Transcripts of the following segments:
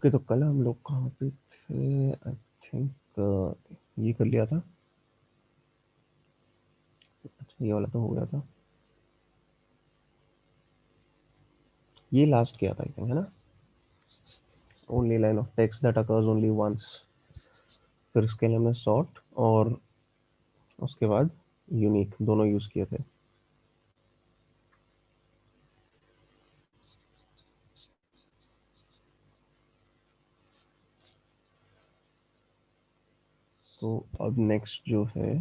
Okay, तो कल हम लोग कहाँ पे थे? आई थिंक ये कर लिया था। अच्छा, ये वाला तो हो गया था। ये लास्ट किया था आई थिंक, है ना? Only line of text that occurs only once. फिर इसके लिए हमने सॉर्ट और उसके बाद यूनिक दोनों यूज किए थे। तो अब नेक्स्ट जो है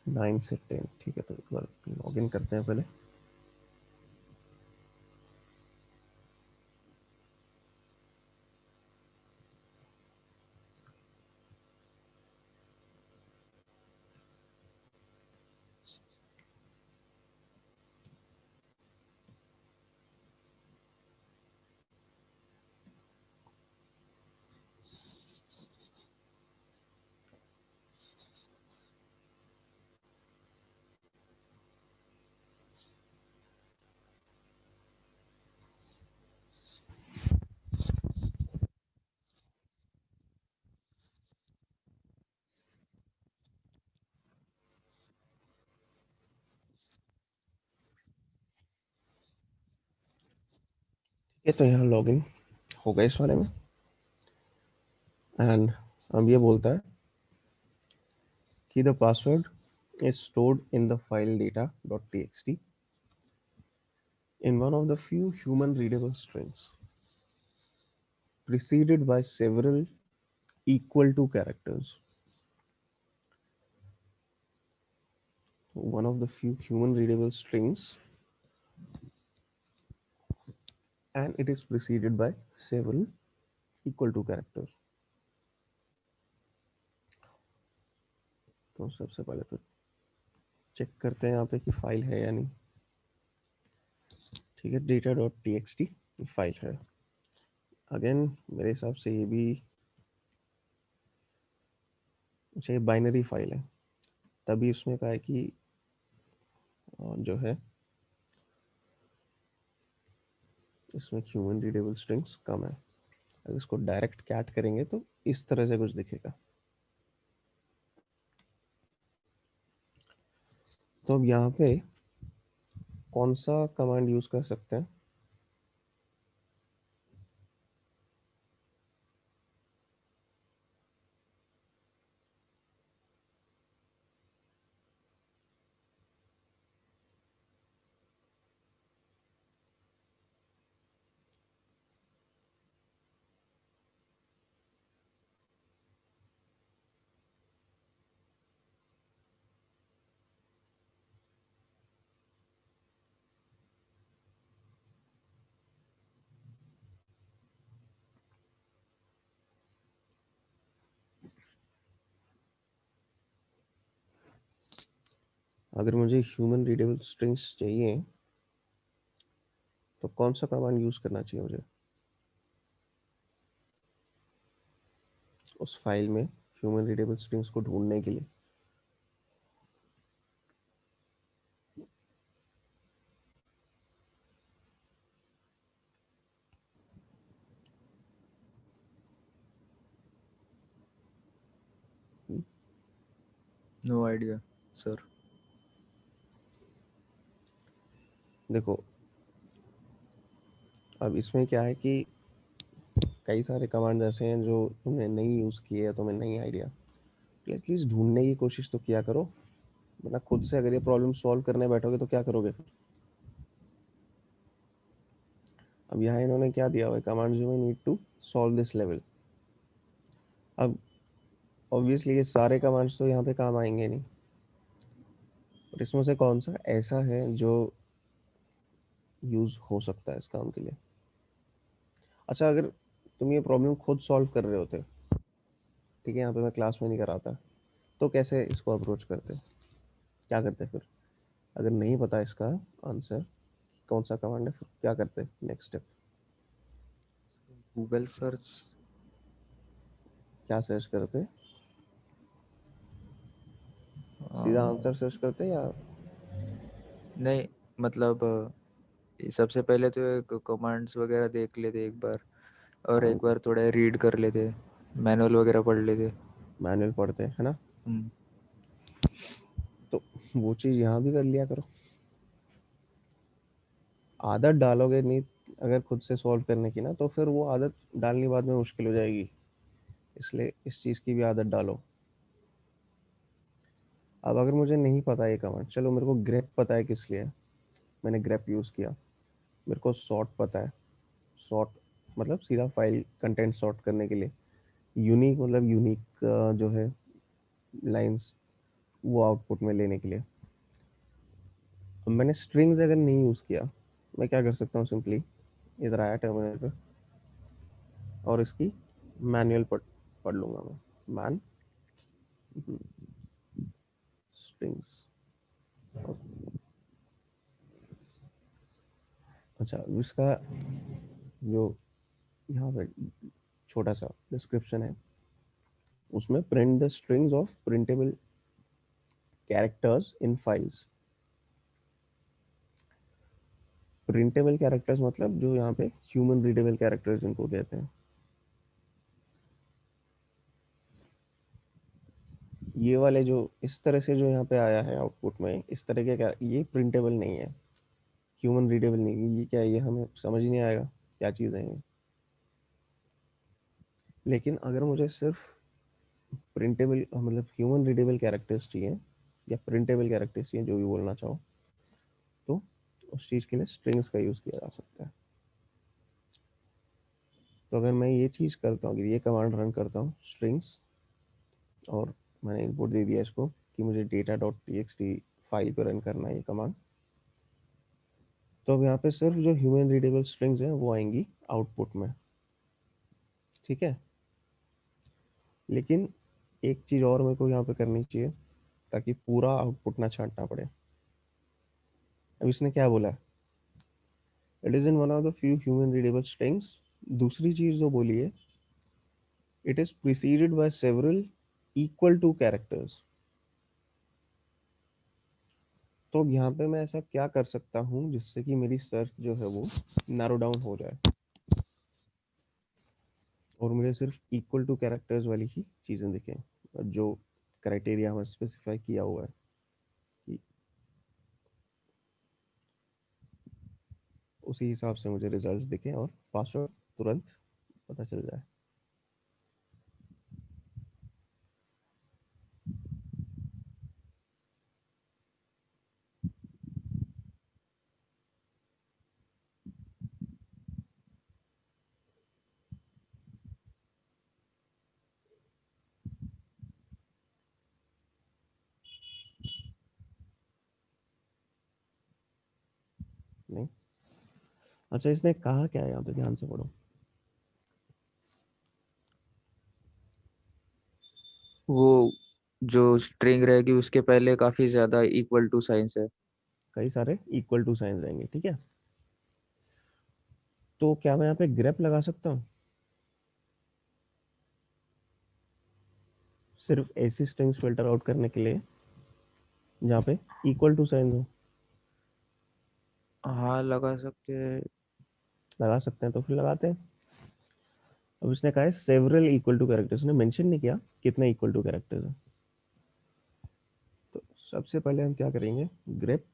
9 से 10। ठीक है, तो एक बार लॉग इन करते हैं पहले। ठीक है, तो यहाँ लॉग इन हो गया इस वाले में। एंड अब ये बोलता है कि the password is stored in the file data.txt in one of the few human readable strings preceded by several equal to characters. One of the few human readable strings, and it is preceded by several equal to characters. तो सबसे पहले तो check करते हैं यहाँ पे कि file है या नहीं। ठीक है, data.txt फाइल है। अगेन मेरे हिसाब से ये भी अच्छा, ये बाइनरी फाइल है, तभी उसमें कहा है कि जो है इसमें ह्यूमन रीडेबल स्ट्रिंग्स कम है। अगर इसको डायरेक्ट कैट करेंगे तो इस तरह से कुछ दिखेगा। तो अब यहाँ पे कौन सा कमांड यूज कर सकते हैं? अगर मुझे ह्यूमन रीडेबल स्ट्रिंग्स चाहिए तो कौन सा कमांड यूज करना चाहिए मुझे उस फाइल में ह्यूमन रीडेबल स्ट्रिंग्स को ढूंढने के लिए? No idea sir. देखो, अब इसमें क्या है कि कई सारे कमांड ऐसे हैं जो तुमने नहीं यूज किए या तुम्हें नहीं आइडिया, एटलीस्ट ढूंढने की कोशिश तो किया करो। मतलब खुद से अगर ये प्रॉब्लम सॉल्व करने बैठोगे तो क्या करोगे फिर? अब यहाँ इन्होंने क्या दिया हुआ है, command you may need to solve this level. अब ऑब्वियसली ये सारे कमांड्स तो यहाँ पे काम आएंगे नहीं, और इसमें से कौन सा ऐसा है जो यूज हो सकता है इस काम के लिए? अच्छा, अगर तुम ये प्रॉब्लम खुद सॉल्व कर रहे होते, ठीक है, यहाँ पे मैं क्लास में नहीं कराता, तो कैसे इसको अप्रोच करते, क्या करते फिर? अगर नहीं पता इसका आंसर कौन सा कमांड है, फिर क्या करते नेक्स्ट स्टेप? Google search. क्या सर्च करते? सीधा आंसर सर्च करते या? नहीं, मतलब ये सबसे पहले तो एक कमांड्स वगैरह देख लेते एक बार, और एक बार थोड़ा रीड कर लेते, मैनुअल वगैरह पढ़ लेते। मैनुअल पढ़ते हैं, है ना? हम्म। तो वो चीज़ यहाँ भी कर लिया करो। आदत डालोगे नहीं अगर खुद से सॉल्व करने की ना, तो फिर वो आदत डालनी बाद में मुश्किल हो जाएगी। इसलिए इस चीज़ की भी आदत डालो। अब अगर मुझे नहीं पता ये कमांड, चलो मेरे को ग्रेप पता है किस लिए है, मैंने ग्रेप यूज़ किया। मेरे को सॉर्ट पता है, सॉर्ट मतलब सीधा फाइल कंटेंट सॉर्ट करने के लिए। यूनिक मतलब यूनिक जो है लाइंस, वो आउटपुट में लेने के लिए। अब मैंने स्ट्रिंग्स अगर नहीं यूज़ किया, मैं क्या कर सकता हूँ? सिंपली इधर आया टर्मिनल पे और इसकी मैनुअल पढ़ लूंगा मैं। Man strings. अच्छा, इसका जो यहाँ पे छोटा सा डिस्क्रिप्शन है, उसमें print the strings of printable characters in files. Printable characters मतलब जो यहाँ पे ह्यूमन रीडेबल कैरेक्टर्स जिनको कहते हैं। ये वाले जो इस तरह से जो यहाँ पे आया है आउटपुट में, इस तरह के क्या, ये प्रिंटेबल नहीं है, ह्यूमन रीडेबल नहीं है। ये क्या है? ये हमें समझ नहीं आएगा क्या चीज़ है ये। लेकिन अगर मुझे सिर्फ प्रिंटेबल मतलब ह्यूमन रीडेबल कैरेक्टर्स चाहिए, या प्रिंटेबल कैरेक्टर्स चाहिए, जो भी बोलना चाहो, तो उस चीज़ के लिए स्ट्रिंग्स का यूज़ किया जा सकता है। तो अगर मैं ये चीज़ करता हूँ, ये कमांड रन करता हूँ स्ट्रिंग्स, और मैंने इनपुट दे दिया इसको कि मुझे data dot T X T file पर रन करना है ये कमांड, तो अब यहाँ पे सिर्फ जो ह्यूमन रीडेबल स्ट्रिंग्स हैं वो आएंगी आउटपुट में। ठीक है, लेकिन एक चीज़ और मेरे को यहाँ पे करनी चाहिए ताकि पूरा आउटपुट ना छांटना पड़े। अब इसने क्या बोला? It is in one of the few human readable strings. दूसरी चीज़ जो बोली है, it is preceded by several equal to characters. तो यहाँ पे मैं ऐसा क्या कर सकता हूँ जिससे कि मेरी सर्च जो है वो नैरो डाउन हो जाए, और मुझे सिर्फ इक्वल टू कैरेक्टर्स वाली ही चीज़ें दिखें, जो क्राइटेरिया हमें स्पेसिफाई किया हुआ है कि उसी हिसाब से मुझे रिजल्ट्स दिखें और पासवर्ड तुरंत पता चल जाए। नहीं, अच्छा इसने कहा क्या है यहाँ पे, ध्यान से पढ़ो। वो जो स्ट्रिंग रहेगी उसके पहले काफी ज्यादा इक्वल टू साइंस है। कई सारे इक्वल टू साइंस रहेंगे, ठीक है। तो क्या मैं यहाँ पे ग्रेप लगा सकता हूँ सिर्फ ऐसी स्ट्रिंग्स फिल्टर आउट करने के लिए जहाँ पे इक्वल टू साइंस हो? हाँ, लगा सकते हैं। लगा सकते हैं, तो फिर लगाते हैं। अब इसने कहा है सेवरल इक्वल टू कैरेक्टर्स, ने मेंशन नहीं किया कितने इक्वल टू कैरेक्टर्स है। तो सबसे पहले हम क्या करेंगे, ग्रेप,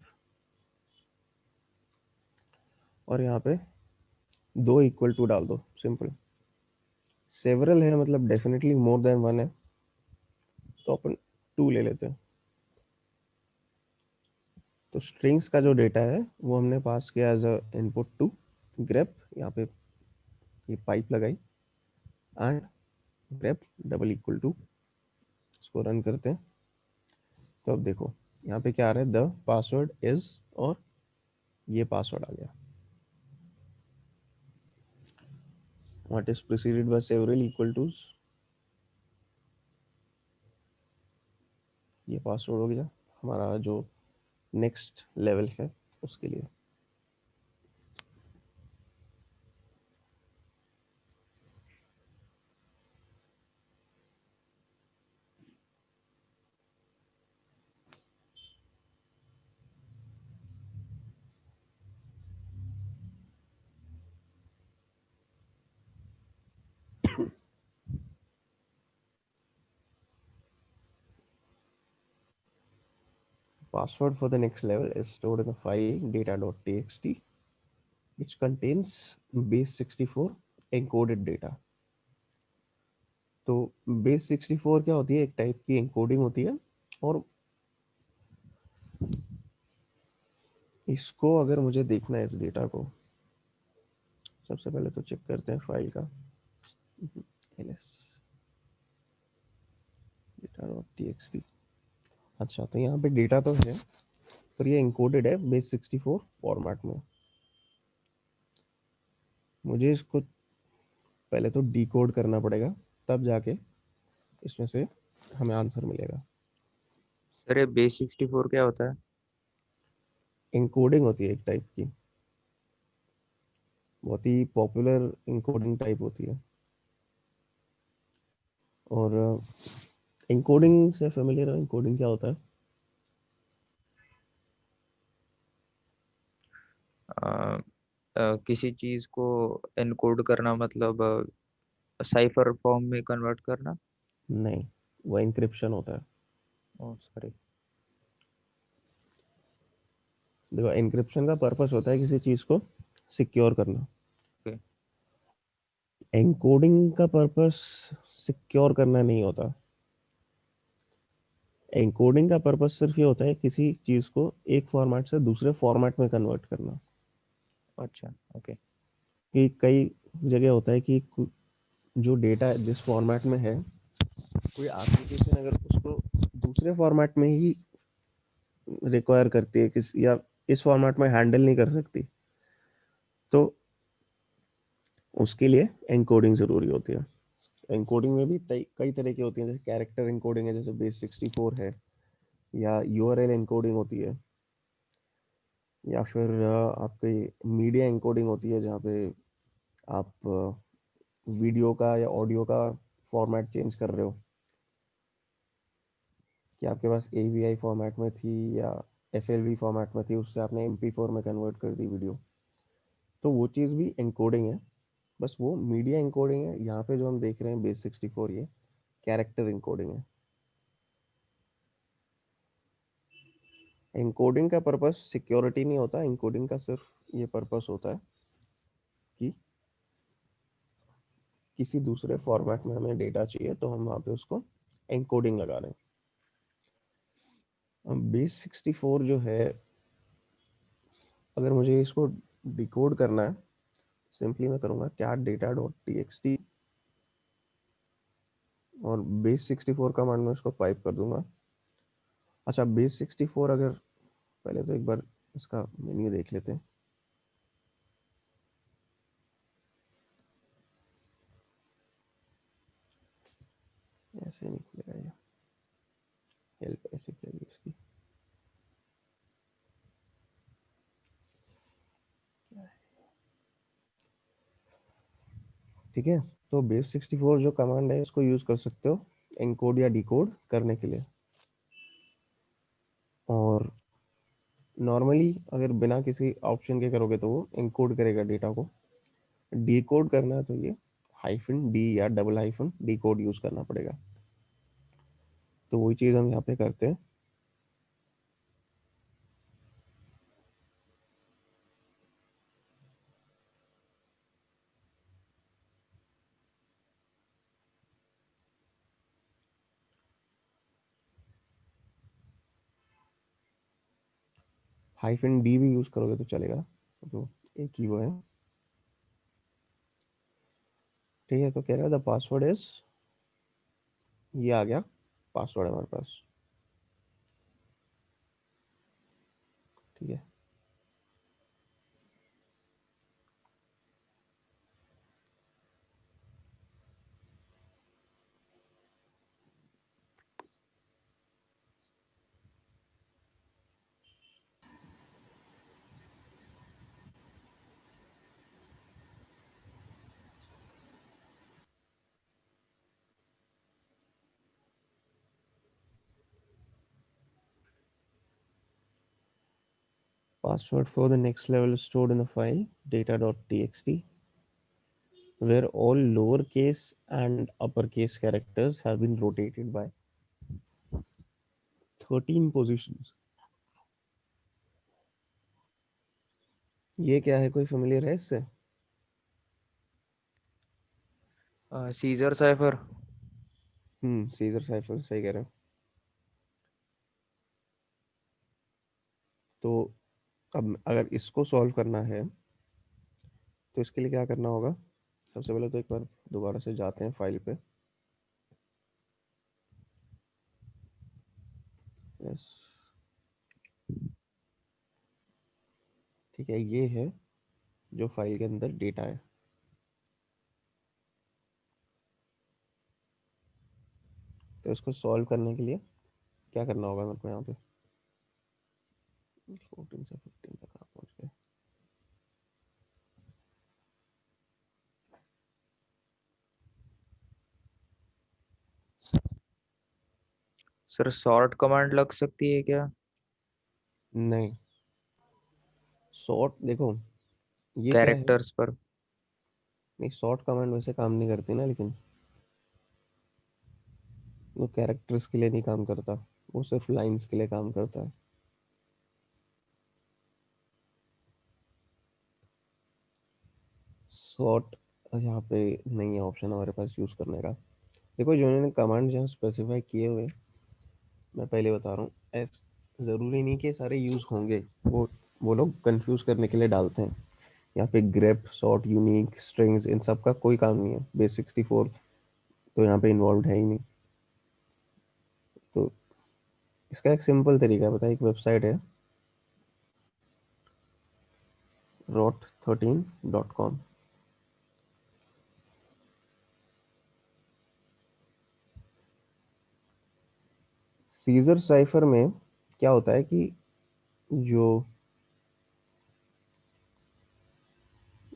और यहाँ पे दो इक्वल टू डाल दो, सिंपल। सेवरल है मतलब डेफिनेटली मोर देन वन है, तो अपन टू ले लेते हैं। तो स्ट्रिंग्स का जो डेटा है वो हमने पास किया as a input to grep. यहाँ पे ये पाइप लगाई and grep double equal to, इसको रन करते हैं। तो अब देखो यहाँ पे क्या आ रहा है, द पासवर्ड इज, और ये पासवर्ड आ गया। What is preceded by several equal to, ये पासवर्ड हो गया हमारा जो नेक्स्ट लेवल है उसके लिए। password for the next level is stored in the file data.txt, which contains base64 encoded data. तो base64 क्या होती है? एक टाइप की एनकोडिंग होती है, और इसको अगर मुझे देखना है इस डेटा को, सबसे पहले तो चेक करते हैं फाइल का ls data.txt। अच्छा, तो यहाँ पे डेटा तो है, पर ये एनकोडेड है base64 फॉर्मेट में। मुझे इसको पहले तो डिकोड करना पड़ेगा, तब जाके इसमें से हमें आंसर मिलेगा। सर ये base64 क्या होता है? एनकोडिंग होती है एक टाइप की, बहुत ही पॉपुलर एनकोडिंग टाइप होती है। और एनकोडिंग से फेमिलियर है? एनकोडिंग क्या होता है? किसी चीज को एनकोड करना मतलब साइफर फॉर्म में कन्वर्ट करना। नहीं, वो एनक्रिप्शन होता है। ओ सॉरी। देखो, एनक्रिप्शन का पर्पस होता है किसी चीज को सिक्योर करना। ओके। एनकोडिंग का पर्पस सिक्योर करना नहीं होता। एनकोडिंग का पर्पस सिर्फ ये होता है किसी चीज को एक फॉर्मेट से दूसरे फॉर्मेट में कन्वर्ट करना। अच्छा ओके। कि कई जगह होता है कि जो डेटा जिस फॉर्मेट में है, कोई एप्लीकेशन अगर उसको दूसरे फॉर्मेट में ही रिक्वायर करती है किस, या इस फॉर्मेट में हैंडल नहीं कर सकती, तो उसके लिए एनकोडिंग जरूरी होती है। एनकोडिंग में भी कई तरह की होती है, जैसे कैरेक्टर एनकोडिंग है, जैसे base64 है, या यूआरएल एनकोडिंग होती है, या फिर आपकी मीडिया एनकोडिंग होती है, जहाँ पे आप वीडियो का या ऑडियो का फॉर्मेट चेंज कर रहे हो, कि आपके पास AVI फॉर्मेट में थी या FLV फॉर्मेट में थी, उससे आपने MP4 में कन्वर्ट कर दी वीडियो, तो वो चीज़ भी एनकोडिंग है। बस वो मीडिया एनकोडिंग है। यहाँ पे जो हम देख रहे हैं base64, ये कैरेक्टर एनकोडिंग है। एनकोडिंग का पर्पस सिक्योरिटी नहीं होता, एनकोडिंग का सिर्फ ये पर्पस होता है कि किसी दूसरे फॉर्मेट में हमें डेटा चाहिए, तो हम वहाँ पे उसको एनकोडिंग लगा रहे हैं। अब base64 जो है, अगर मुझे इसको डिकोड करना है, सिंपली मैं करूँगा क्या data.txt, और base64 कमांड में इसको पाइप कर दूंगा। अच्छा, base64 अगर, पहले तो एक बार इसका मेन्यू देख लेते हैं। ऐसे नहीं खुलेगा ये, हेल्प ऐसे खुलेगी इसकी। ठीक है, तो base64 जो कमांड है, इसको यूज कर सकते हो एनकोड या डिकोड करने के लिए। और नॉर्मली अगर बिना किसी ऑप्शन के करोगे तो वो एनकोड करेगा डेटा को। डिकोड करना है तो ये -d या -डिकोड यूज करना पड़ेगा। तो वही चीज हम यहाँ पे करते हैं। -d भी यूज करोगे तो चलेगा, तो एक ही वो है। ठीक है, तो कह रहा है द पासवर्ड इज, ये आ गया पासवर्ड हमारे पास। ठीक है, password for the next level is stored in the file data.txt, where all lowercase and uppercase characters have been rotated by 13 positions. ये क्या है, कोई फेमिलियर है इससे? Scissor cipher. सीजर साइफर, सही कह रहे हो। तो अब अगर इसको सॉल्व करना है तो इसके लिए क्या करना होगा? सबसे पहले तो एक बार दोबारा से जाते हैं फाइल पे। यस, ठीक है, ये है जो फाइल के अंदर डेटा है। तो इसको सॉल्व करने के लिए क्या करना होगा मेरे को यहाँ पे? 14 से 15 तक आप पहुँच गए। सर सॉर्ट कमांड लग सकती है क्या? नहीं, सॉर्ट देखो, ये क्या है? कैरेक्टर्स पर। नहीं, सॉर्ट कमांड वैसे काम नहीं करती ना, लेकिन वो कैरेक्टर्स के लिए नहीं काम करता, वो सिर्फ लाइंस के लिए काम करता है। सॉर्ट यहाँ पे नहीं है ऑप्शन हमारे पास यूज़ करने का। देखो, जो इन्होंने कमांड यहाँ स्पेसिफाई किए हुए, मैं पहले बता रहा हूँ, ज़रूरी नहीं कि सारे यूज़ होंगे। वो लोग कंफ्यूज करने के लिए डालते हैं। यहाँ पे ग्रेप, सॉर्ट, यूनिक, स्ट्रिंग्स, इन सब का कोई काम नहीं है। बेस 64 तो यहाँ पे इन्वॉल्व है ही नहीं। तो इसका एक सिंपल तरीका है, पता है? एक वेबसाइट है, rot13.com। सीजर साइफर में क्या होता है कि जो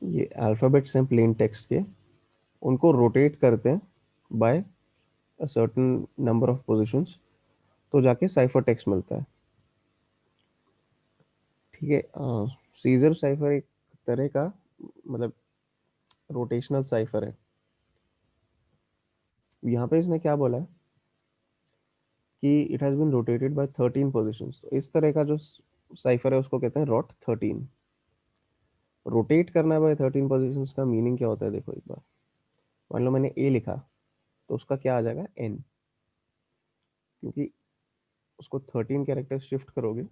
ये अल्फ़ाबेट्स हैं प्लेन टेक्स्ट के, उनको रोटेट करते हैं by a certain number of positions, तो जाके साइफर टेक्स्ट मिलता है। ठीक है, सीजर साइफर एक तरह का, मतलब रोटेशनल साइफर है। यहाँ पे इसने क्या बोला है कि it has been rotated by 13 positions. तो इस तरह का जो साइफर है उसको कहते हैं रॉट 13। रोटेट करना बाय 13 पोजीशंस का मीनिंग क्या होता है, देखो एक बार। मान लो मैंने ए लिखा, तो उसका क्या आ जाएगा? एन, क्योंकि उसको 13 कैरेक्टर शिफ्ट करोगे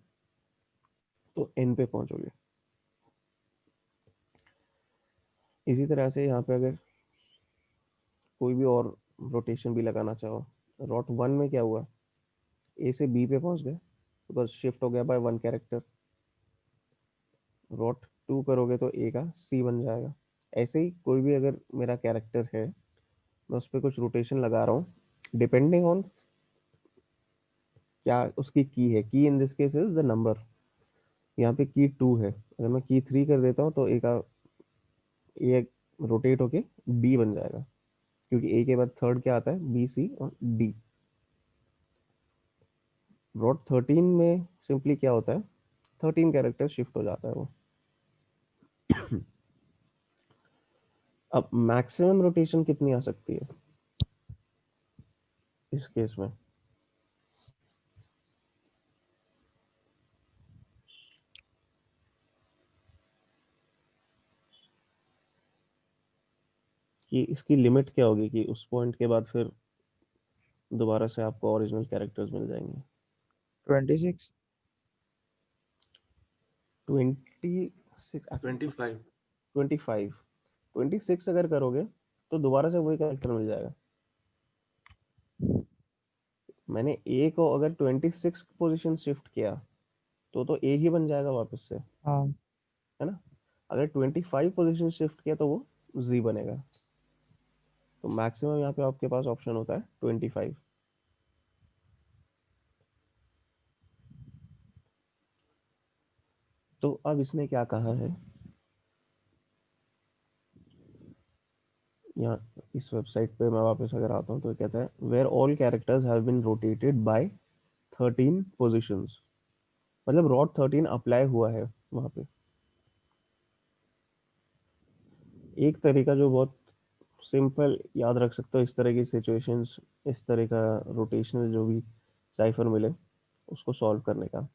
तो एन पे पहुंचोगे। इसी तरह से यहाँ पे अगर कोई भी और रोटेशन भी लगाना चाहो, रॉट 1 में क्या हुआ? ए से बी पे पहुंच गए, बिकॉज शिफ्ट हो गया बाय 1 कैरेक्टर। रॉट 2 करोगे तो ए का सी बन जाएगा। ऐसे ही कोई भी अगर मेरा कैरेक्टर है, मैं उस पर कुछ रोटेशन लगा रहा हूँ, डिपेंडिंग ऑन क्या उसकी की है। की in this case is the number. यहाँ पे की 2 है, अगर मैं की 3 कर देता हूँ तो ए का ए रोटेट होके डी बन जाएगा, क्योंकि ए के बाद थर्ड क्या आता है? बी, सी और डी। रॉट 13 में सिंपली क्या होता है? 13 कैरेक्टर शिफ्ट हो जाता है वो। अब मैक्सिमम रोटेशन कितनी आ सकती है इस केस में? कि इसकी लिमिट क्या होगी कि उस पॉइंट के बाद फिर दोबारा से आपको ओरिजिनल कैरेक्टर्स मिल जाएंगे? 26। 26? 25। 25? 26 अगर करोगे तो दोबारा से वही कैरेक्टर मिल जाएगा। मैंने ए को अगर 26 पोजीशन शिफ्ट किया तो ए ही बन जाएगा वापस से, हाँ। है ना? अगर 25 पोजीशन शिफ्ट किया तो वो जी बनेगा। तो मैक्सिमम यहाँ पे आपके पास ऑप्शन होता है 25। तो अब इसने क्या कहा है यहाँ इस वेबसाइट पे, मैं वापस अगर आता हूँ तो ये कहता है where all characters have been rotated by 13 positions. मतलब रॉट 13 अप्लाई हुआ है वहां पे। एक तरीका जो बहुत सिंपल याद रख सकते हो इस तरह की सिचुएशंस, इस तरह का रोटेशनल जो भी साइफर मिले उसको सॉल्व करने का,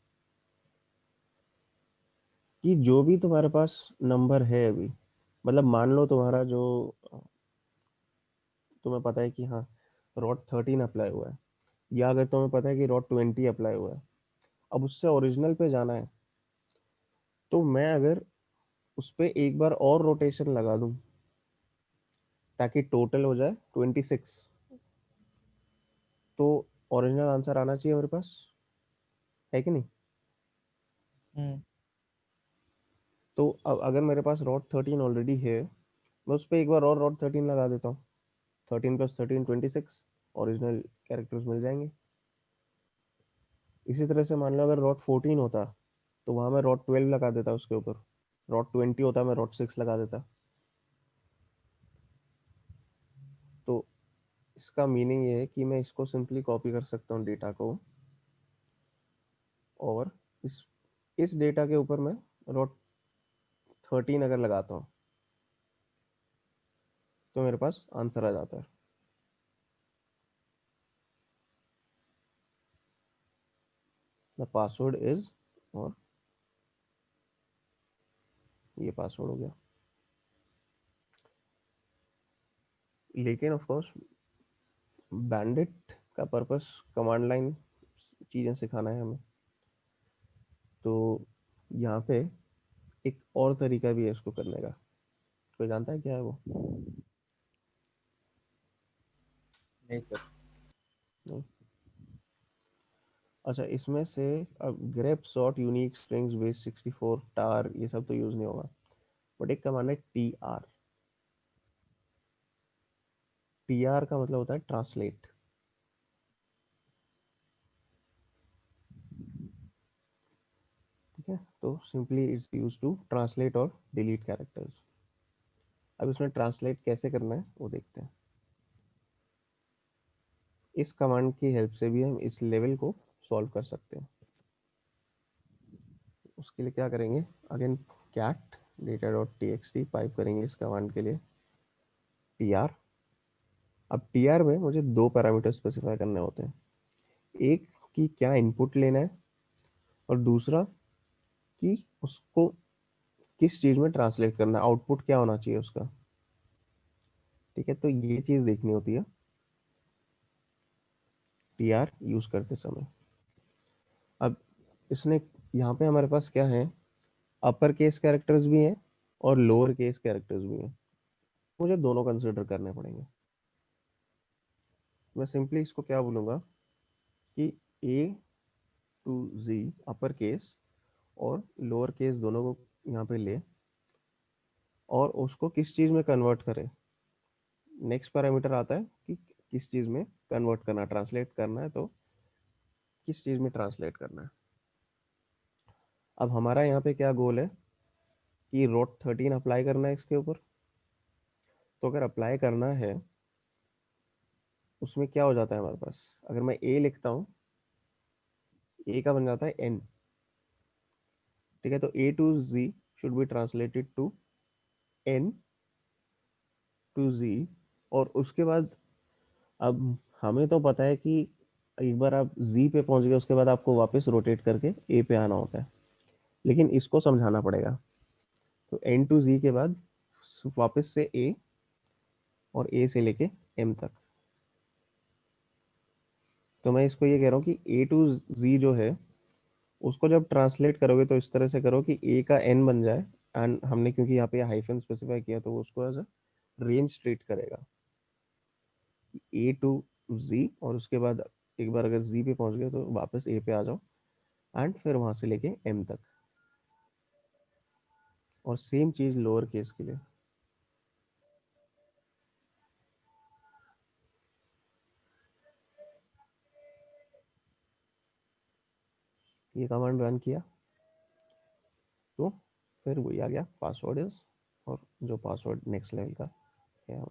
कि जो भी तुम्हारे पास नंबर है अभी, मतलब मान लो तुम्हारा जो तुम्हें पता है कि हाँ रॉट 13 अप्लाई हुआ है, या अगर तुम्हें पता है कि रॉट 20 अप्लाई हुआ है, अब उससे ओरिजिनल पे जाना है, तो मैं अगर उस पे एक बार और रोटेशन लगा दूं ताकि टोटल हो जाए 26, तो ओरिजिनल आंसर आना चाहिए मेरे पास, है कि नहीं? हम्म। तो अब अगर मेरे पास रॉट 13 ऑलरेडी है, मैं उस पर एक बार और रॉट 13 लगा देता हूँ, 13 + 13 26, ओरिजिनल कैरेक्टर्स मिल जाएंगे। इसी तरह से मान लो अगर रॉट 14 होता, तो वहां मैं रॉट 12 लगा देता उसके ऊपर, रॉट 20 होता मैं रॉट 6 लगा देता। तो इसका मीनिंग ये है कि मैं इसको सिंपली कॉपी कर सकता हूँ डेटा को, और इस इस डेटा के ऊपर मैं रॉट 13 अगर लगाता हूँ, तो मेरे पास आंसर आ जाता है। द पासवर्ड इज, और ये पासवर्ड हो गया। लेकिन ऑफ कोर्स बैंडिट का पर्पस कमांड लाइन चीज़ें सिखाना है हमें, तो यहाँ पे एक और तरीका भी है इसको करने का। कोई जानता है क्या है वो? नहीं सर। नहीं? अच्छा, इसमें से अब grep sort, unique strings, base 64, tar, ये सब तो यूज़ नहीं होगा, बट एक कमांड है टी आर। टी आर का मतलब होता है ट्रांसलेट। ठीक है, तो simply it's use to translate और डिलीट कैरेक्टर्स। अब इसमें ट्रांसलेट कैसे करना है वो देखते हैं। इस कमांड की हेल्प से भी हम इस लेवल को सॉल्व कर सकते हैं। उसके लिए क्या करेंगे, again cat data dot T X T pipe करेंगे इस कमांड के लिए टी आर। अब टी आर में मुझे दो पैरामीटर स्पेसिफाई करने होते हैं, एक कि क्या इनपुट लेना है, और दूसरा कि उसको किस चीज़ में ट्रांसलेट करना है, आउटपुट क्या होना चाहिए उसका। ठीक है, तो ये चीज़ देखनी होती है टी आर यूज़ करते समय। अब इसने यहाँ पे हमारे पास क्या है, अपर केस कैरेक्टर्स भी हैं और लोअर केस कैरेक्टर्स भी हैं, मुझे दोनों कंसिडर करने पड़ेंगे। मैं सिंपली इसको क्या बोलूँगा कि ए टू जी अपर केस और लोअर केस दोनों को यहाँ पे ले, और उसको किस चीज़ में कन्वर्ट करें। नेक्स्ट पैरामीटर आता है कि किस चीज़ में कन्वर्ट करना, ट्रांसलेट करना है, तो किस चीज़ में ट्रांसलेट करना है। अब हमारा यहाँ पे क्या गोल है कि रोट 13 अप्लाई करना है इसके ऊपर। तो अगर अप्लाई करना है, उसमें क्या हो जाता है हमारे पास, अगर मैं ए लिखता हूँ, ए का बन जाता है एन। ठीक है, तो A to G should be translated to N to G. और उसके बाद अब हमें तो पता है कि एक बार आप जी पे पहुंच गए, उसके बाद आपको वापस रोटेट करके ए पे आना होता है, लेकिन इसको समझाना पड़ेगा। तो एन टू जी के बाद वापस से ए, और ए से लेके एम तक। तो मैं इसको ये कह रहा हूँ कि ए टू जी जो है, उसको जब ट्रांसलेट करोगे तो इस तरह से करो कि ए का एन बन जाए, एंड हमने क्योंकि यहाँ पे हाइफन स्पेसिफाई किया, तो वो उसको एज अ रेंज ट्रीट करेगा, ए टू जी, और उसके बाद एक बार अगर जी पे पहुंच गए तो वापस ए पे आ जाओ, एंड फिर वहां से लेके एम तक। और सेम चीज लोअर केस के लिए। ये कमांड रन किया तो फिर वही आ गया पासवर्ड इज, और जो पासवर्ड नेक्स्ट लेवल का है।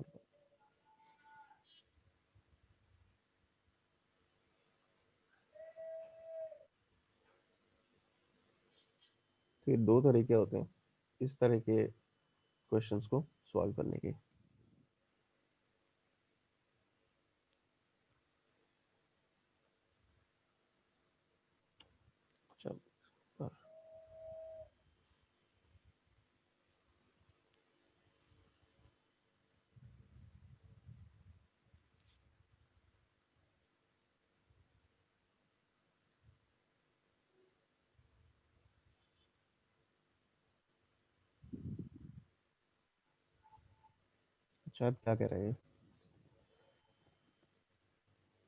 तो ये दो तरीके होते हैं इस तरह के क्वेश्चंस को सॉल्व करने के। चलो। शायद क्या कह रहे हैं,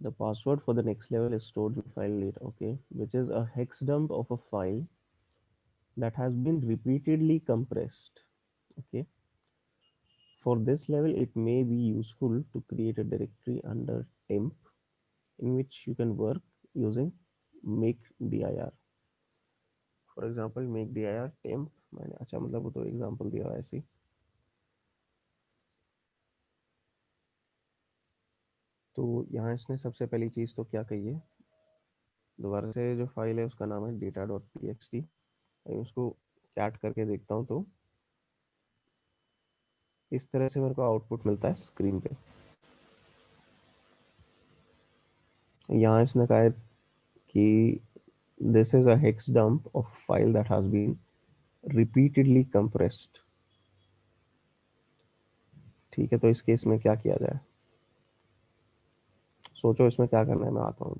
the password for the next level is stored in file later, okay, which is a hex dump of a file that has been repeatedly compressed. Okay, for this level it may be useful to create a directory under temp in which you can work using make dir. For example, make dir temp, मैंने अच्छा मतलब वो तो example दिया हुआ है ऐसे ही। तो यहाँ इसने सबसे पहली चीज़ तो क्या कही है, दोबारा से जो फाइल है उसका नाम है data.txt। मैं उसको कैट करके देखता हूँ तो इस तरह से मेरे को आउटपुट मिलता है स्क्रीन पे। यहाँ इसने कहा है कि this is a hex dump of file that has been repeatedly compressed। ठीक है, तो इस केस में क्या किया जाए, सोचो इसमें क्या करना है, मैं आता हूँ।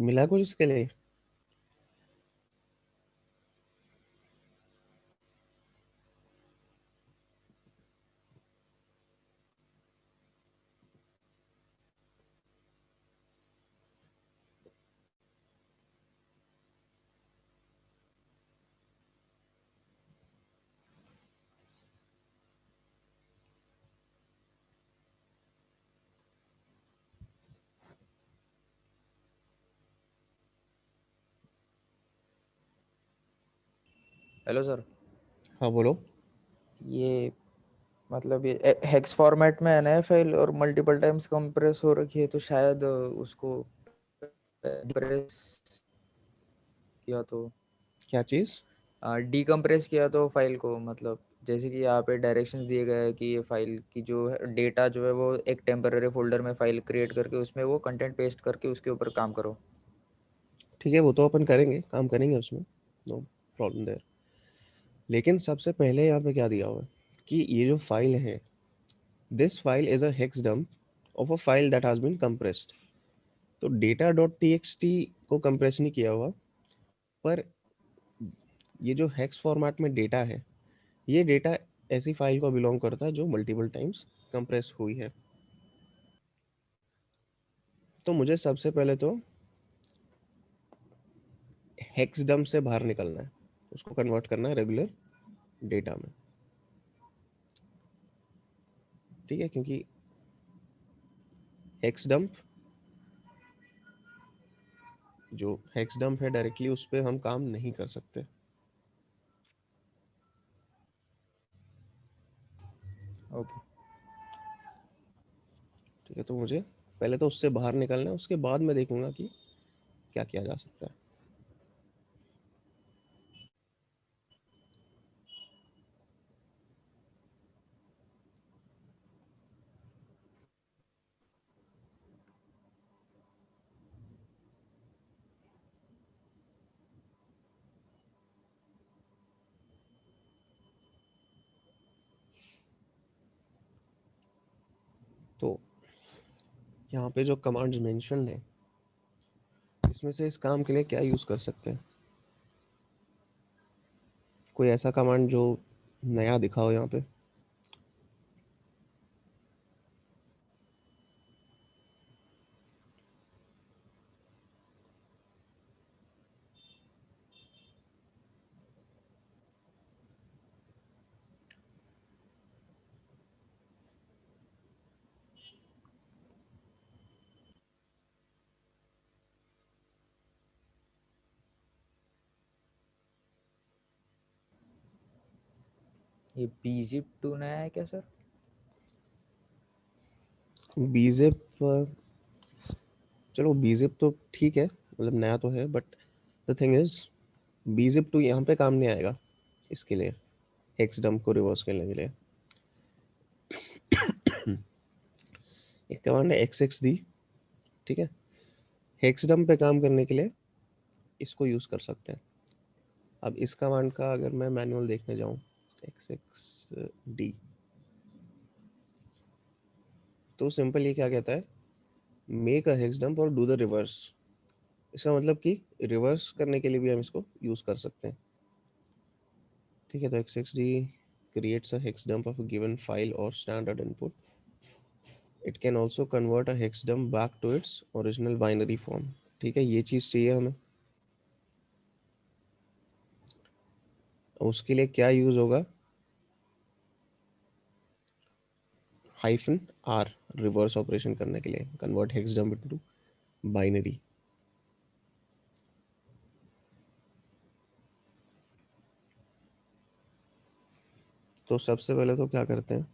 मिला कुछ इसके लिए? Hello sir. हाँ बोलो। ये मतलब ये हेक्स फॉर्मेट में है ना फाइल, और मल्टीपल टाइम्स कंप्रेस हो रखी है, तो शायद उसको कंप्रेस किया तो क्या चीज़? डीकम्प्रेस किया तो फाइल को, मतलब जैसे कि यहाँ पे डायरेक्शंस दिए गए हैं कि ये फाइल की जो डेटा जो है वो एक टेम्पररी फोल्डर में फाइल क्रिएट करके उसमें वो कंटेंट पेस्ट करके उसके ऊपर काम करो। ठीक है, वो तो अपन करेंगे, काम करेंगे उसमें, नो प्रॉब्लम देयर। लेकिन सबसे पहले यहाँ पे क्या दिया हुआ है कि ये जो फाइल है, this file is a hex dump of a file that has been compressed. तो data dot T X T को कंप्रेस नहीं किया हुआ, पर ये जो हेक्स फॉर्मेट में डेटा है, ये डेटा ऐसी फाइल को बिलोंग करता है जो मल्टीपल टाइम्स कंप्रेस हुई है। तो मुझे सबसे पहले तो हेक्स डंप से बाहर निकलना है, उसको कन्वर्ट करना है रेगुलर डेटा में। ठीक है, क्योंकि हेक्स डंप, जो हेक्स डंप है डायरेक्टली उस पर हम काम नहीं कर सकते। ओके। ठीक है, तो मुझे पहले तो उससे बाहर निकलना है, उसके बाद मैं देखूंगा कि क्या किया जा सकता है। तो यहाँ पे जो कमांड्स मेंशन है, इसमें से इस काम के लिए क्या यूज़ कर सकते हैं? कोई ऐसा कमांड जो नया दिखा हो यहाँ पे? ये बीजिप 2 नया है क्या सर? बीजेप, चलो बीजेप तो ठीक है, मतलब नया तो है, बट द थिंग इज बीजेप टू यहाँ पे काम नहीं आएगा इसके लिए, हेक्स डंप को रिवर्स करने के लिए। एक कमांड है एक्स एक्स डी। ठीक है, हेक्स डंप पे काम करने के लिए इसको यूज़ कर सकते हैं। अब इस कमांड का अगर मैं मैनुअल देखने जाऊँ, एक्स एक्स डी, तो सिंपल ये क्या कहता है, मेक अ हेक्स डंप और डू द रिवर्स। इसका मतलब कि रिवर्स करने के लिए भी हम इसको यूज़ कर सकते हैं। ठीक है, तो x x D creates a hex dump of a given file or standard input. It can also convert a hex dump back to its original binary form. ठीक है, ये चीज़ चाहिए हमें। उसके लिए क्या यूज़ होगा? हाइफन आर, रिवर्स ऑपरेशन करने के लिए, convert hex dump into binary. तो सबसे पहले तो क्या करते हैं,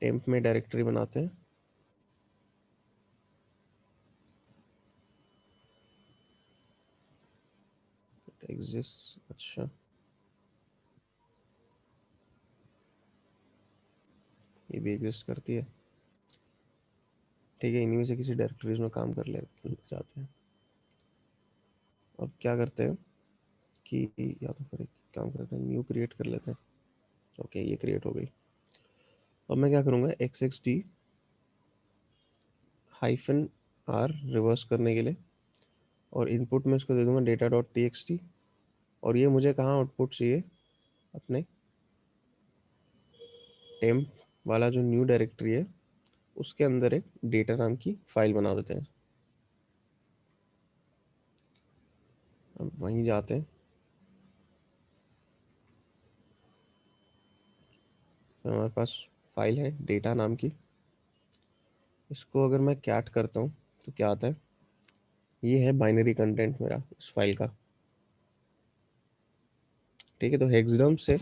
टेम्प में डायरेक्टरी बनाते हैं। एग्जिस्ट, अच्छा, ये भी एग्जिस्ट करती है। ठीक है, इन्हीं में से किसी डायरेक्टरीज में काम कर ले जाते हैं। अब क्या करते हैं कि या तो फिर एक काम करते हैं, न्यू क्रिएट कर लेते हैं। ओके, ये क्रिएट हो गई। अब मैं क्या करूँगा, XXD हाइफन आर रिवर्स करने के लिए, और इनपुट में इसको दे दूंगा डेटा डॉट टी, और ये मुझे कहाँ आउटपुट चाहिए, अपने टेम्प वाला जो न्यू डायरेक्टरी है उसके अंदर एक डेटा नाम की फाइल बना देते हैं। अब वहीं जाते हैं, तो हमारे पास फाइल है डेटा नाम की। इसको अगर मैं कैट करता हूँ तो क्या आता है, ये है बाइनरी कंटेंट मेरा इस फाइल का। ठीक है, तो हेक्सडम्प से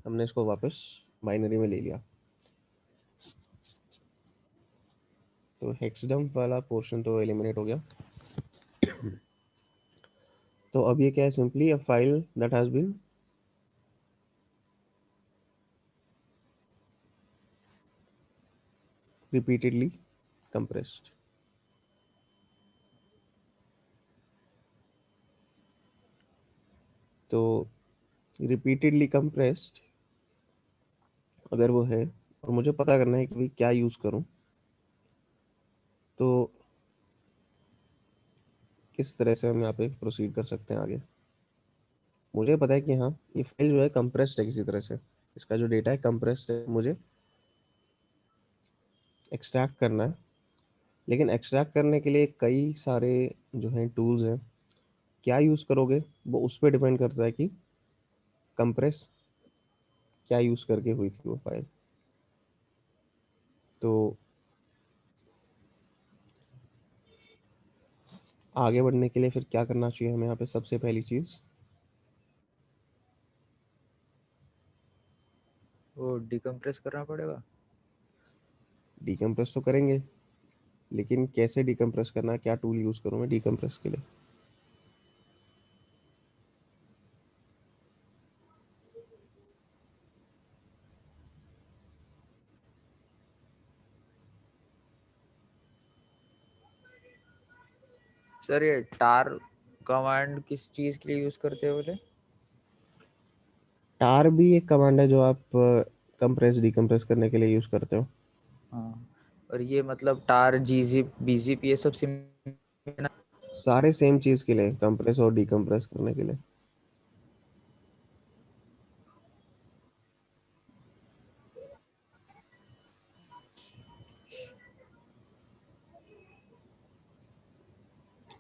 हमने इसको वापस बाइनरी में ले लिया। तो हेक्सडम्प वाला पोर्शन तो एलिमिनेट हो गया। तो अब ये क्या है, simply a file that has been repeatedly compressed। तो रिपीटेडली compressed अगर वो है, और मुझे पता करना है कि भाई क्या यूज़ करूं, तो किस तरह से हम यहाँ पे प्रोसीड कर सकते हैं आगे। मुझे पता है कि हाँ, ये फाइल जो है कंप्रेस्ड है किसी तरह से, इसका जो डेटा है कंप्रेस्ड है, मुझे एक्सट्रैक्ट करना है। लेकिन एक्सट्रैक्ट करने के लिए कई सारे जो हैं टूल्स हैं, क्या यूज़ करोगे वो उस पर डिपेंड करता है कि कंप्रेस क्या यूज़ करके हुई थी वो फाइल। तो आगे बढ़ने के लिए फिर क्या करना चाहिए हमें यहाँ पे, सबसे पहली चीज़ वो डिकम्प्रेस करना पड़ेगा। डिकम्प्रेस तो करेंगे, लेकिन कैसे डिकम्प्रेस करना है, क्या टूल यूज़ करूँ मैं डिकम्प्रेस के लिए। सर ये टार कमांड किस चीज के लिए यूज करते हो बोले? टार भी एक कमांड है जो आप कंप्रेस डिकम्प्रेस करने के लिए यूज़ करते हो। हाँ, और ये मतलब टार जीजिप बीजीप ये सब सिम ना? सारे सेम चीज़ के लिए, कंप्रेस और डिकम्प्रेस करने के लिए।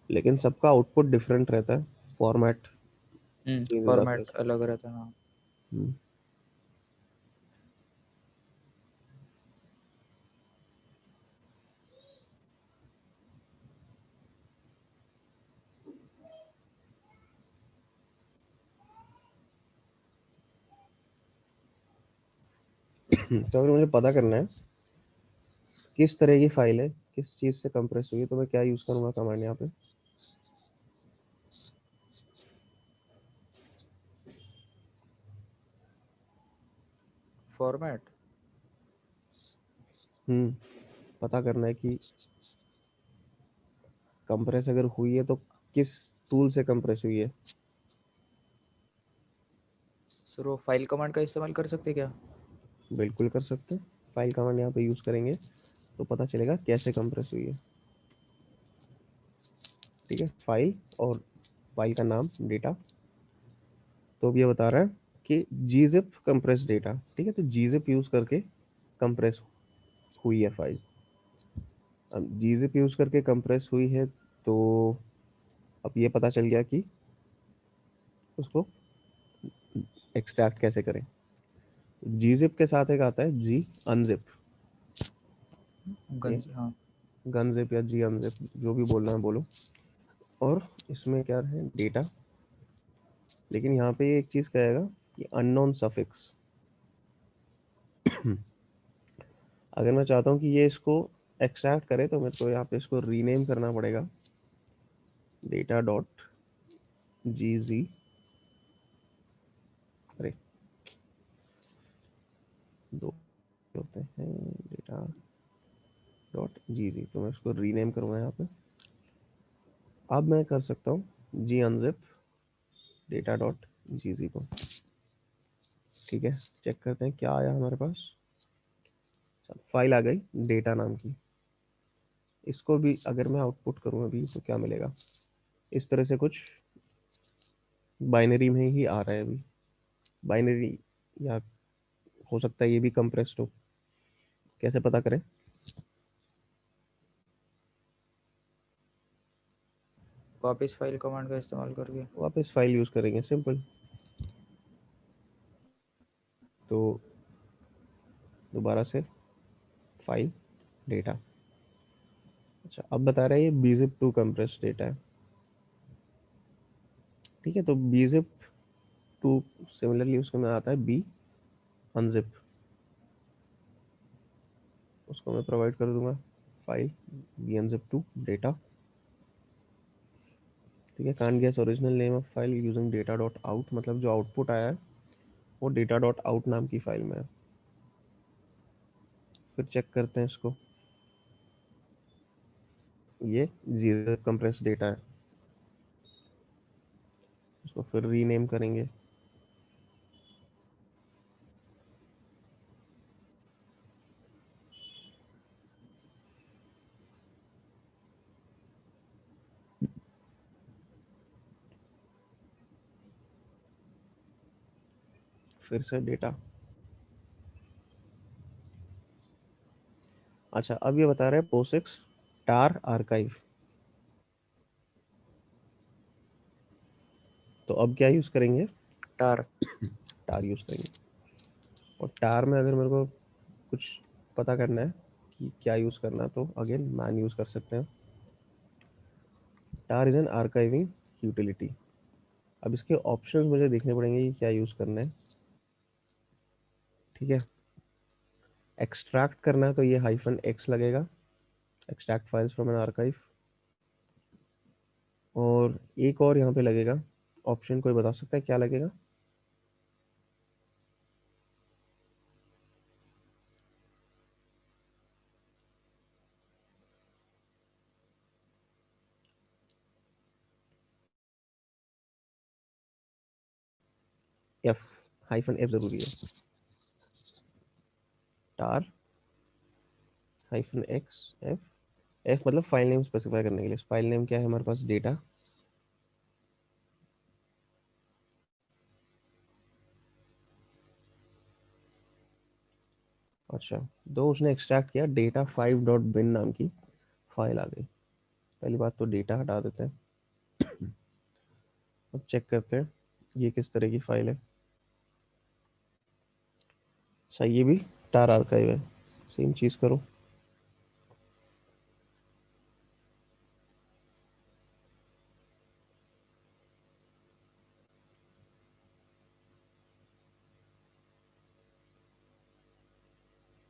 लेकिन सबका आउटपुट डिफरेंट रहता है, फॉर्मेट चेंज हो जाता है फॉर्मेट उसका। अलग रहता है हाँ। हम्म। तो अगर मुझे पता करना है किस तरह की फाइल है, किस चीज़ से कंप्रेस हुई है, तो मैं क्या यूज़ करूँगा कमांड यहाँ पे, फॉर्मेट। पता करना है कि कंप्रेस अगर हुई है तो किस टूल से कंप्रेस हुई है। सर वो फाइल कमांड का इस्तेमाल कर सकते क्या? बिल्कुल कर सकते हैं, फाइल कमांड यहाँ पे यूज़ करेंगे तो पता चलेगा कैसे कंप्रेस हुई है। ठीक है, फाइल और फाइल का नाम डेटा। तो अब ये बता रहा है कि gzip कंप्रेस डेटा। ठीक है, तो gzip यूज़ करके कंप्रेस हुई है फाइल। अब gzip यूज़ करके कंप्रेस हुई है, तो अब ये पता चल गया कि उसको एक्सट्रैक्ट कैसे करें। gzip के साथ एक आता है जी अनजिप, ये गंज हाँ। गनजिप या जी अनजिप जो भी बोलना है बोलो। और इसमें क्या है, डेटा। लेकिन यहाँ पे एक चीज़ कहेगा कि अननोन सफिक्स। अगर मैं चाहता हूँ कि ये इसको एक्सट्रैक्ट करे तो मेरे को यहाँ पे इसको रीनेम करना पड़ेगा, डेटा डॉट जी जी, अरे दो होते हैं, डेटा डॉट जी जी, तो मैं इसको रीनेम करूँगा यहाँ पे। अब मैं कर सकता हूँ जी अनजिप डेटा डॉट जी जी को। ठीक है, चेक करते हैं क्या आया हमारे पास। फाइल आ गई डेटा नाम की। इसको भी अगर मैं आउटपुट करूँ अभी तो क्या मिलेगा, इस तरह से कुछ बाइनरी में ही आ रहा है अभी, बाइनरी, या हो सकता है ये भी कंप्रेस्ड हो। कैसे पता करें? वापस फाइल कमांड का इस्तेमाल करके। वापस फाइल यूज करेंगे, सिंपल। तो दोबारा से फाइल डेटा। अच्छा, अब बता रहा है ये बीजिप टू कंप्रेस डेटा है। ठीक है, तो बीजिप टू सिमिलरली उसके में आता है बी अनजिप, उसको मैं प्रोवाइड कर दूंगा file be unzip to data. ठीक है, can't guess original name of file using data dot out, मतलब जो आउटपुट आया है वो डेटा डॉट आउट नाम की फाइल में है। फिर चेक करते हैं इसको, ये जीरो कंप्रेस डेटा है, उसको फिर रीनेम करेंगे। फिर से डेटा। अच्छा, अब ये बता रहे हैं पोसिक्स टार आर्काइव। तो अब क्या यूज करेंगे? टार। टार यूज करेंगे। और टार में अगर मेरे को कुछ पता करना है कि क्या यूज करना है तो अगेन मैन यूज कर सकते हैं। टार इज एन आर्काइविंग यूटिलिटी। अब इसके ऑप्शंस मुझे देखने पड़ेंगे कि क्या यूज करना है। ठीक है, एक्सट्रैक्ट करना है तो ये हाइफन एक्स लगेगा, extract files from an archive. और एक और यहाँ पे लगेगा ऑप्शन, कोई बता सकता है क्या लगेगा? एफ, हाइफन एफ जरूरी है। टार हाइफन एक्स एफ। एफ मतलब फाइल नेम स्पेसिफाई करने के लिए। फाइल नेम क्या है हमारे पास? डेटा। अच्छा, दो उसने एक्सट्रैक्ट किया, डेटा 5.bin नाम की फाइल आ गई। पहली बात तो डेटा हटा देते हैं। अब चेक करते हैं ये किस तरह की फाइल है। अच्छा, ये भी टार आर्काइव है, सेम चीज करो।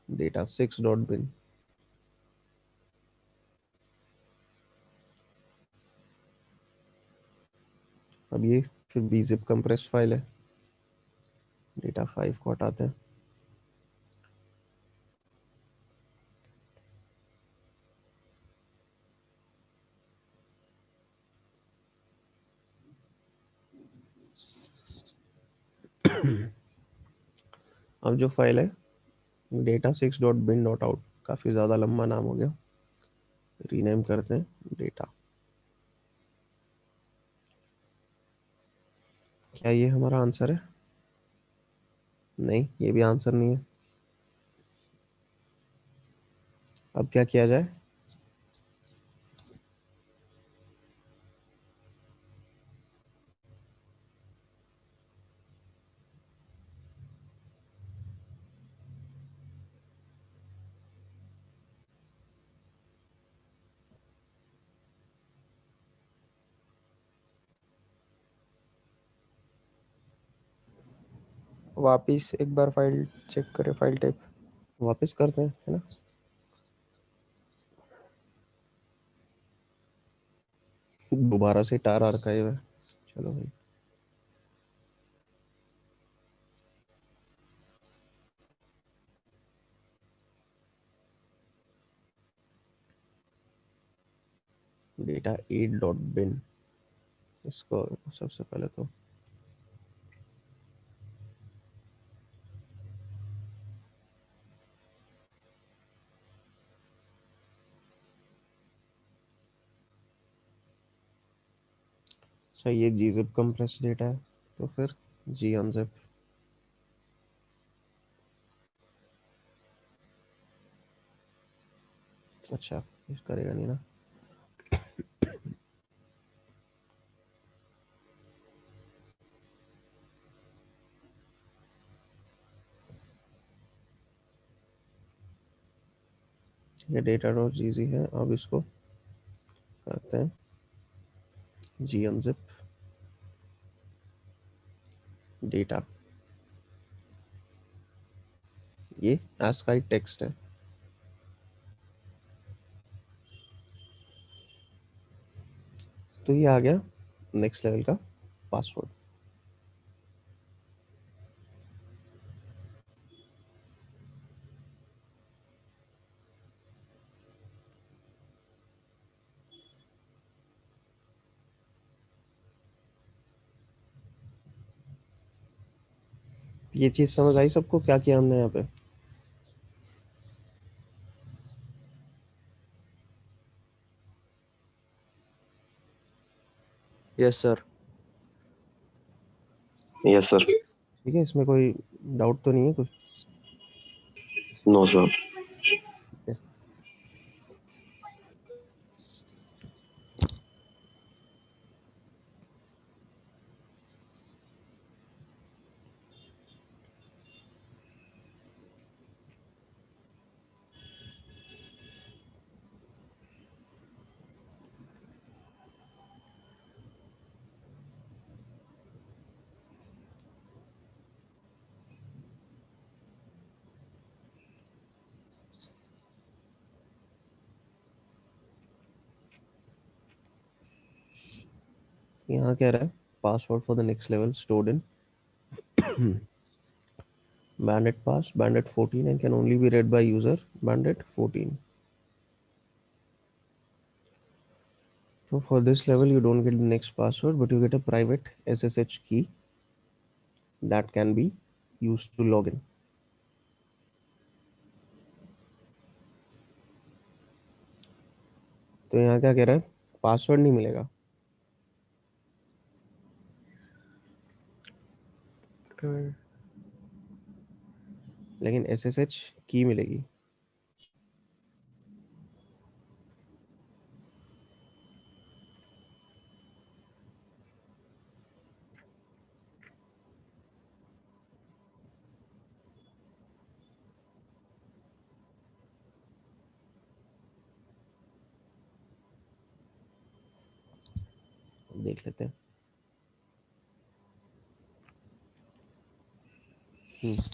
Data 6.bin। अब ये फिर बीजिप कंप्रेस फाइल है, डेटा 5 को हटाते हैं। अब जो फाइल है डेटा 6.bin.out, काफी ज्यादा लंबा नाम हो गया, रीनेम करते हैं डेटा। क्या ये हमारा आंसर है? नहीं, ये भी आंसर नहीं है। अब क्या किया जाए? वापिस एक बार फाइल चेक करें, फाइल टाइप। वापस करते हैं, है ना? दोबारा से टार आर्काइव है। चलो भाई, डेटा 8.bin, इसको सबसे पहले तो अच्छा, ये gzip कंप्रेस डेटा है, तो फिर g unzip। अच्छा, ये करेगा नहीं ना। ये डेटा डॉट gz है, अब इसको करते हैं g unzip डेटा। ये ASCII टेक्स्ट है। तो ये आ गया नेक्स्ट लेवल का पासवर्ड। ये चीज समझ आई सबको, क्या किया हमने यहाँ पे? Yes sir. Yes sir. ठीक है, इसमें कोई डाउट तो नहीं है कुछ? No sir. यहाँ कह रहा है password for the next level stored in bandit pass bandit 14 and can only be read by user bandit 14. So for this level you don't get the next password, but you get a private SSH key that can be used to log in. तो यहाँ क्या कह रहा है, password नहीं मिलेगा लेकिन SSH की मिलेगी। देख लेते हैं।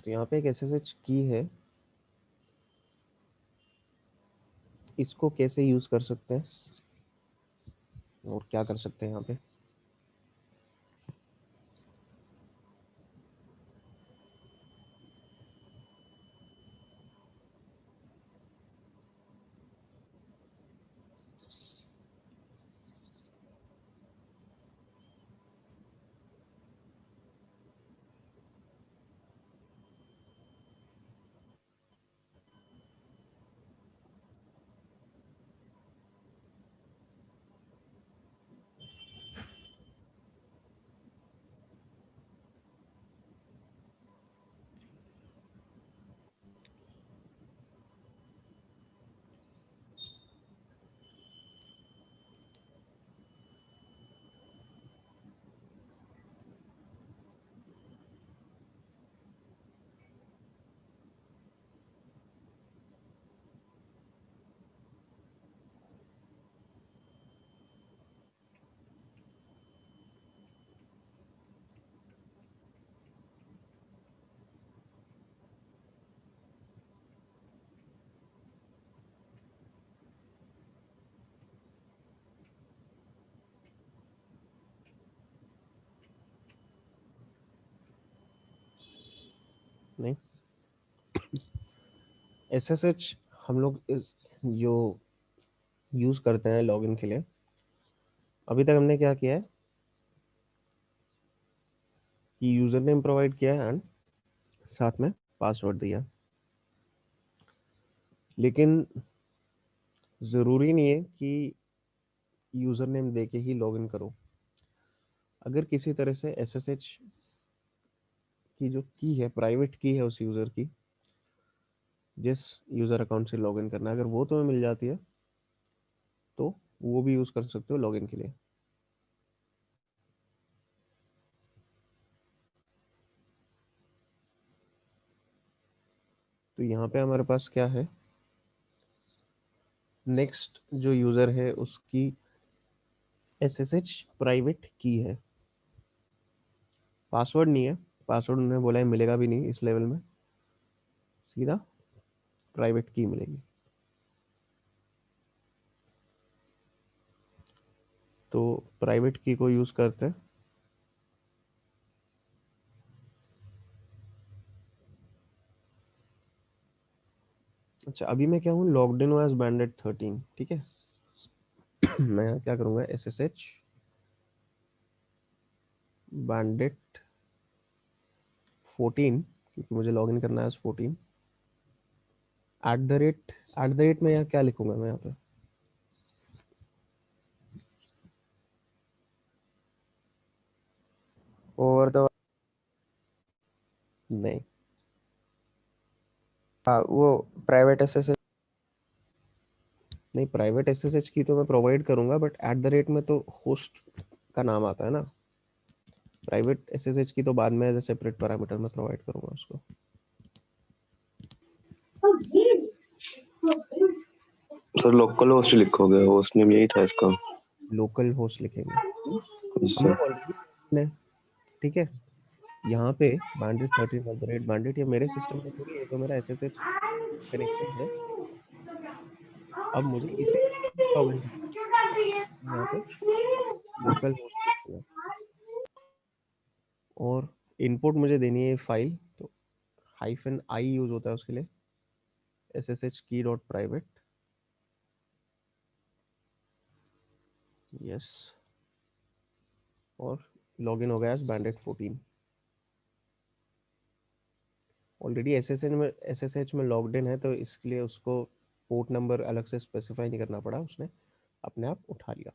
तो यहाँ पे एक SSH की है, इसको कैसे यूज कर सकते हैं और क्या कर सकते हैं यहाँ पे? नहीं, SSH हम लोग जो यूज करते हैं लॉगिन के लिए, अभी तक हमने क्या किया है कि यूजर नेम प्रोवाइड किया है एंड साथ में पासवर्ड दिया, लेकिन जरूरी नहीं है कि यूजर नेम दे के ही लॉगिन करो। अगर किसी तरह से SSH की जो की है, प्राइवेट की है उस यूज़र की, जिस यूज़र अकाउंट से लॉगिन करना है, अगर वो तुम्हें मिल जाती है तो वो भी यूज़ कर सकते हो लॉगिन के लिए। तो यहाँ पे हमारे पास क्या है, नेक्स्ट जो यूज़र है उसकी SSH प्राइवेट की है, पासवर्ड नहीं है। पासवर्ड उन्होंने बोला है मिलेगा भी नहीं इस लेवल में, सीधा प्राइवेट की मिलेगी। तो प्राइवेट की को यूज़ करते हैं। अच्छा, अभी मैं क्या हूँ, लॉग्ड इन हूँ एज बैंडेड 13, ठीक है। मैं यहाँ क्या करूँगा, SSH बैंडेड 14, क्योंकि मुझे लॉगिन करना है एज 14, @ में यहाँ क्या लिखूंगा मैं यहाँ पे, ओवर द, नहीं हाँ वो प्राइवेट एसएसएच। नहीं, प्राइवेट SSH की तो मैं प्रोवाइड करूंगा, बट @ में तो होस्ट का नाम आता है ना। प्राइवेट SSH की तो बाद में एज ए सेपरेट पैरामीटर में प्रोवाइड करूंगा उसको। सर लोकल होस्ट लिखोगे, होस्ट नेम यही था इसका। लोकल होस्ट लिखेंगे, हम सर लोग ऑलरेडी है, ठीक है। यहाँ पे बैंडेड 13 @bandit, ये मेरे सिस्टम में थोड़ी है, तो मेरा SSH कनेक्शन है। अब मुझे इसी लॉगिन यहाँ पे लोकल होस्ट लिखूंगा, और इनपुट मुझे देनी है फाइल, तो -i यूज होता है उसके लिए, SSH की डॉट प्राइवेट, यस, और लॉगिन हो गया एज बैंडेड 14। ऑलरेडी SSH में लॉग्ड इन है, तो इसके लिए उसको पोर्ट नंबर अलग से स्पेसिफाई नहीं करना पड़ा, उसने अपने आप उठा लिया।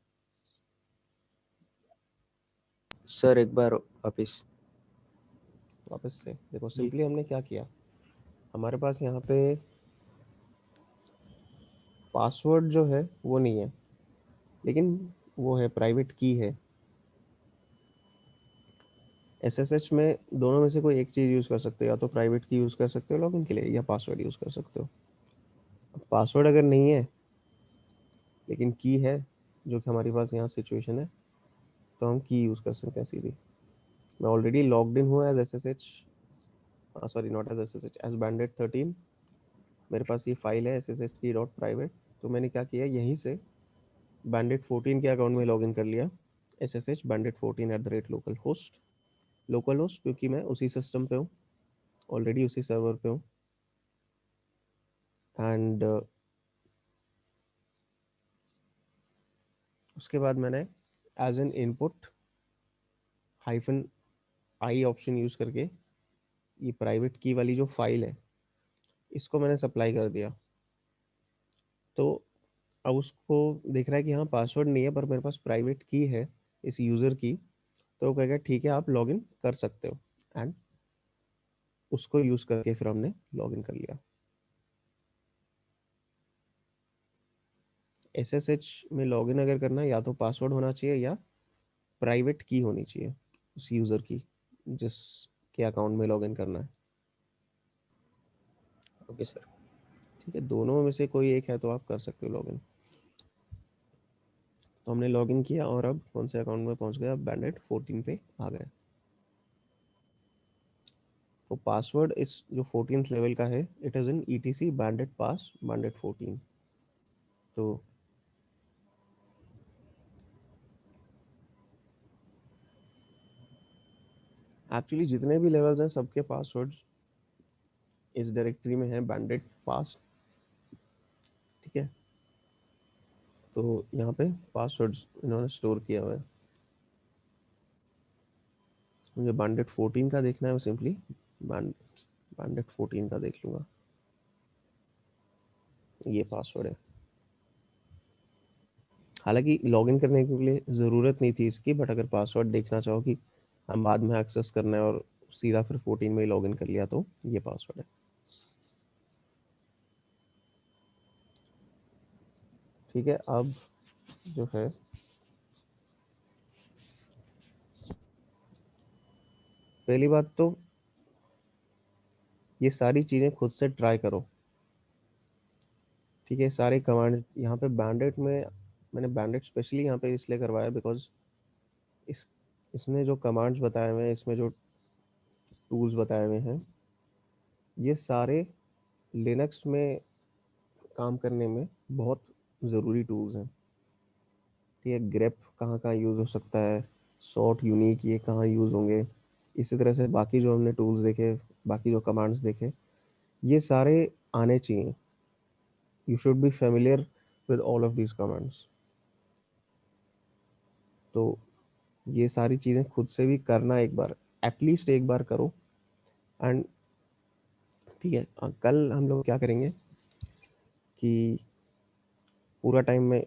सर एक बार वापिस। वापस से देखो, जी सिंपली हमने क्या किया, हमारे पास यहाँ पे पासवर्ड जो है वो नहीं है, लेकिन वो है प्राइवेट की है। SSH में दोनों में से कोई एक चीज़ यूज़ कर सकते हो, या तो प्राइवेट की यूज़ कर सकते हो लॉगिन के लिए, या पासवर्ड यूज़ कर सकते हो। पासवर्ड अगर नहीं है लेकिन की है, जो कि हमारे पास यहाँ सिचुएशन है, तो हम की यूज़ कर सकते हैं सीधी। मैं ऑलरेडी लॉग्ड इन हूँ as SSH, sorry not as SSH, as bandit 13। मेरे पास ये फाइल है SSH की डॉट प्राइवेट, तो मैंने क्या किया, यहीं से बैंडेड 14 के अकाउंट में लॉगिन कर लिया, SSH बैंडेड 14 @local host. Local host क्योंकि मैं उसी सिस्टम पे हूँ, ऑलरेडी उसी सर्वर पे हूँ, एंड उसके बाद मैंने as an input -i option use करके ये प्राइवेट की वाली जो फाइल है इसको मैंने सप्लाई कर दिया। तो अब उसको देख रहा है कि हाँ पासवर्ड नहीं है, पर मेरे पास प्राइवेट की है इस यूज़र की, तो वो कहेगा ठीक है आप लॉगिन कर सकते हो, एंड उसको यूज़ करके फिर हमने लॉगिन कर लिया। SSH में लॉगिन अगर करना है, या तो पासवर्ड होना चाहिए या प्राइवेट की होनी चाहिए उस यूज़र की जिसके अकाउंट में लॉगिन करना है, ओके सर। ठीक है। दोनों में से कोई एक है तो आप कर सकते हो लॉगिन। तो हमने लॉगिन किया, और अब कौन से अकाउंट में पहुंच गए, अब बैंडेड 14 पे आ गए। तो पासवर्ड इस जो 14th लेवल का है, इट इज़ इन ETC बैंडेड पास बैंडेड 14। तो एक्चुअली जितने भी लेवल्स हैं सबके पासवर्ड इस डायरेक्टरी में है बैंडेड पास, ठीक है। तो यहाँ पे पासवर्ड्स इन्होंने स्टोर किया हुआ है। मुझे बैंडेड 14 का देखना है, मैं सिंपली बैंडेड 14 का देख लूँगा, ये पासवर्ड है। हालांकि लॉगिन करने के लिए ज़रूरत नहीं थी इसकी, बट अगर पासवर्ड देखना चाहो कि हम बाद में एक्सेस करना है और सीधा फिर 14 में ही लॉगिन कर लिया, तो ये पासवर्ड है। ठीक है, अब जो है पहली बात तो ये सारी चीज़ें खुद से ट्राई करो। ठीक है, सारे कमांड यहाँ पे बैंडेड में, मैंने बैंडेड स्पेशली यहाँ पे इसलिए करवाया बिकॉज इस इसमें जो कमांड्स बताए हुए हैं, इसमें जो टूल्स बताए हुए हैं, ये सारे लिनक्स में काम करने में बहुत ज़रूरी टूल्स हैं। ठीक है, ग्रेप कहाँ कहाँ यूज़ हो सकता है, सॉर्ट, यूनिक, ये कहाँ यूज़ होंगे, इसी तरह से बाकी जो हमने टूल्स देखे, बाकी जो कमांड्स देखे, ये सारे आने चाहिए। You should be familiar with all of these commands. तो ये सारी चीज़ें खुद से भी करना, एक बार एटलीस्ट एक बार करो। एंड ठीक है, कल हम लोग क्या करेंगे कि पूरा टाइम में